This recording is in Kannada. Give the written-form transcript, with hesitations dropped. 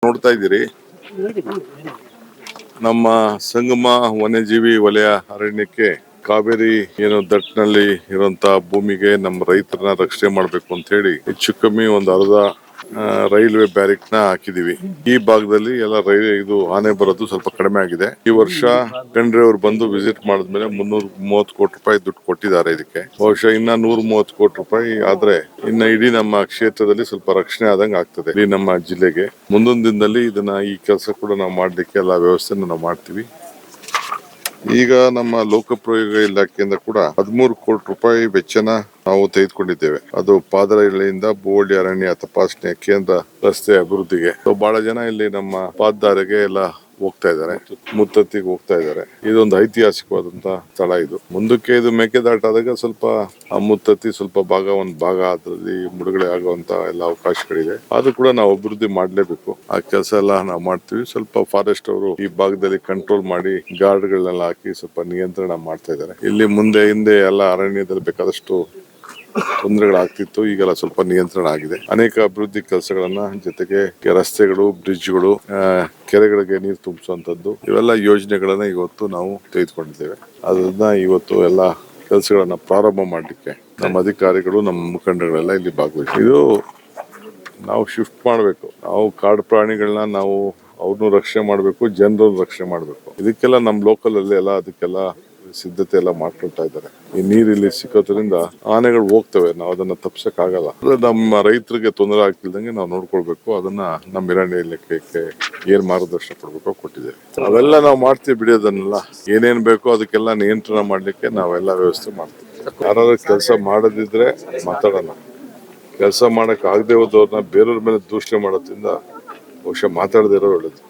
ನೋಡ್ತಾ ಇದ್ದೀರಿ ನಮ್ಮ ಸಂಗಮ ವನ್ಯಜೀವಿ ವಲಯ ಅರಣ್ಯಕ್ಕೆ ಕಾವೇರಿ ದಟ್ಟಿನಲ್ಲಿ ಇರುವಂತಹ ಭೂಮಿಗೆ ನಮ್ಮ ರೈತರನ್ನ ರಕ್ಷಣೆ ಮಾಡಬೇಕು ಅಂತ ಹೇಳಿ ಹೆಚ್ಚು ಕಮ್ಮಿ ಒಂದು ಅರ್ಧ ರೈಲ್ವೆ ಬ್ಯಾರಿಕ್ ನ ಹಾಕಿದೀವಿ. ಈ ಭಾಗದಲ್ಲಿ ಎಲ್ಲ ಇದು ಆನೆ ಬರೋದು ಸ್ವಲ್ಪ ಕಡಿಮೆ ಆಗಿದೆ. ಈ ವರ್ಷ ಖಂಡ್ರೆ ಅವರು ಬಂದು ವಿಸಿಟ್ ಮಾಡಿದ್ಮೇಲೆ 330 ಕೋಟಿ ರೂಪಾಯಿ ದುಡ್ಡು ಕೊಟ್ಟಿದ್ದಾರೆ. ಇದಕ್ಕೆ ಬಹುಶಃ ಇನ್ನ 130 ಕೋಟಿ ರೂಪಾಯಿ ಆದ್ರೆ ಇನ್ನ ಇಡೀ ನಮ್ಮ ಕ್ಷೇತ್ರದಲ್ಲಿ ಸ್ವಲ್ಪ ರಕ್ಷಣೆ ಆದಂಗೆ ಆಗ್ತದೆ. ಈ ನಮ್ಮ ಜಿಲ್ಲೆಗೆ ಮುಂದಿನ ದಿನದಲ್ಲಿ ಈ ಕೆಲಸ ಕೂಡ ನಾವು ಮಾಡ್ಲಿಕ್ಕೆ ಎಲ್ಲ ವ್ಯವಸ್ಥೆ ನಾವು ಮಾಡ್ತೀವಿ. ಈಗ ನಮ್ಮ ಲೋಕೋಪಯೋಗಿ ಇಲಾಖೆಯಿಂದ ಕೂಡ 13 ಕೋಟಿ ರೂಪಾಯಿ ವೆಚ್ಚನ ನಾವು ತೆಗೆದುಕೊಂಡಿದ್ದೇವೆ. ಅದು ಪಾದರಹಳ್ಳಿಯಿಂದ ಬೋವಳ್ಳಿ ಅರಣ್ಯ ತಪಾಸಣೆ ಕೇಂದ್ರ ರಸ್ತೆ ಅಭಿವೃದ್ಧಿಗೆ. ಬಹಳ ಜನ ಇಲ್ಲಿ ನಮ್ಮ ಪಾದದಾರಿಗೆ ಎಲ್ಲ ಹೋಗ್ತಾ ಇದ್ದಾರೆ, ಮುತ್ತತ್ತಿಗೆ ಹೋಗ್ತಾ ಇದ್ದಾರೆ. ಇದೊಂದು ಐತಿಹಾಸಿಕವಾದಂತಹ ಸ್ಥಳ. ಇದು ಮುಂದಕ್ಕೆ ಇದು ಮೇಕೆದಾಟು ಆದಾಗ ಸ್ವಲ್ಪ ಆ ಮುತ್ತತ್ತಿ ಸ್ವಲ್ಪ ಒಂದು ಭಾಗ ಅದರಲ್ಲಿ ಮುಳುಗಡೆ ಆಗುವಂತ ಎಲ್ಲ ಅವಕಾಶಗಳಿದೆ. ಅದು ಕೂಡ ನಾವು ಅಭಿವೃದ್ಧಿ ಮಾಡ್ಲೇಬೇಕು. ಆ ಕೆಲಸ ಎಲ್ಲ ನಾವು ಮಾಡ್ತೀವಿ. ಸ್ವಲ್ಪ ಫಾರೆಸ್ಟ್ ಅವರು ಈ ಭಾಗದಲ್ಲಿ ಕಂಟ್ರೋಲ್ ಮಾಡಿ ಗಾರ್ಡ್ಗಳನ್ನೆಲ್ಲ ಹಾಕಿ ಸ್ವಲ್ಪ ನಿಯಂತ್ರಣ ಮಾಡ್ತಾ ಇದ್ದಾರೆ. ಇಲ್ಲಿ ಹಿಂದೆ ಎಲ್ಲ ಅರಣ್ಯದಲ್ಲಿ ಬೇಕಾದಷ್ಟು ತೊಂದರೆಗಳಾಗ್ತಿತ್ತು. ಈಗೆಲ್ಲ ಸ್ವಲ್ಪ ನಿಯಂತ್ರಣ ಆಗಿದೆ. ಅನೇಕ ಅಭಿವೃದ್ಧಿ ಕೆಲಸಗಳನ್ನ ಜೊತೆಗೆ ರಸ್ತೆಗಳು, ಬ್ರಿಡ್ಜ್ಗಳು, ಕೆರೆಗಳಿಗೆ ನೀರು ತುಂಬಿಸುವಂತದ್ದು ಇವೆಲ್ಲ ಯೋಜನೆಗಳನ್ನ ಇವತ್ತು ನಾವು ತೆಗೆದುಕೊಂಡಿದ್ದೇವೆ. ಅದನ್ನ ಇವತ್ತು ಎಲ್ಲ ಕೆಲಸಗಳನ್ನ ಪ್ರಾರಂಭ ಮಾಡಲಿಕ್ಕೆ ನಮ್ಮ ಅಧಿಕಾರಿಗಳು, ನಮ್ಮ ಮುಖಂಡಗಳೆಲ್ಲ ಇಲ್ಲಿ ಭಾಗವಹಿಸಿ ಇದು ನಾವು ಶಿಫ್ಟ್ ಮಾಡಬೇಕು. ನಾವು ಕಾಡು ಪ್ರಾಣಿಗಳನ್ನ ನಾವು ಅವ್ರನ್ನೂ ರಕ್ಷಣೆ ಮಾಡಬೇಕು, ಜನರನ್ನು ರಕ್ಷಣೆ ಮಾಡಬೇಕು. ಇದಕ್ಕೆಲ್ಲ ನಮ್ಮ ಲೋಕಲ್ ಅಲ್ಲಿ ಎಲ್ಲ ಅದಕ್ಕೆಲ್ಲ ಸಿದ್ಧತೆ ಎಲ್ಲ ಮಾಡ್ಕೊಳ್ತಾ ಇದ್ದಾರೆ. ಈ ನೀರಿಲ್ಲಿ ಸಿಕ್ಕೋದ್ರಿಂದ ಆನೆಗಳು ಹೋಗ್ತವೆ, ನಾವು ಅದನ್ನ ತಪ್ಸಕ್ ಆಗಲ್ಲ. ನಮ್ಮ ರೈತರಿಗೆ ತೊಂದರೆ ಆಗ್ತಿಲ್ದಂಗೆ ನಾವು ನೋಡ್ಕೊಳ್ಬೇಕು. ಅದನ್ನ ನಮ್ಮ ಅರಣ್ಯ ಇಲಾಖೆಗೆ ಏನ್ ಮಾರ್ಗದರ್ಶನ ಕೊಡ್ಬೇಕೋ ಕೊಟ್ಟಿದ್ದೇವೆ. ಅವೆಲ್ಲ ನಾವು ಮಾಡ್ತೀವಿ. ಬಿಡೋದನ್ನೆಲ್ಲ ಏನೇನ್ ಬೇಕೋ ಅದಕ್ಕೆಲ್ಲ ನಿಯಂತ್ರಣ ಮಾಡ್ಲಿಕ್ಕೆ ನಾವೆಲ್ಲ ವ್ಯವಸ್ಥೆ ಮಾಡ್ತೀವಿ. ಯಾರು ಕೆಲಸ ಮಾಡದಿದ್ರೆ ಮಾತಾಡೋಣ. ಕೆಲಸ ಮಾಡಕ್ ಆಗದೆ ಹೋದವ್ರನ್ನ ಬೇರೆಯವ್ರ ಮೇಲೆ ದೂಷಣೆ ಮಾಡೋದ್ರಿಂದ ಬಹುಶಃ ಮಾತಾಡದೇ ಇರೋ ಒಳ್ಳೇದು.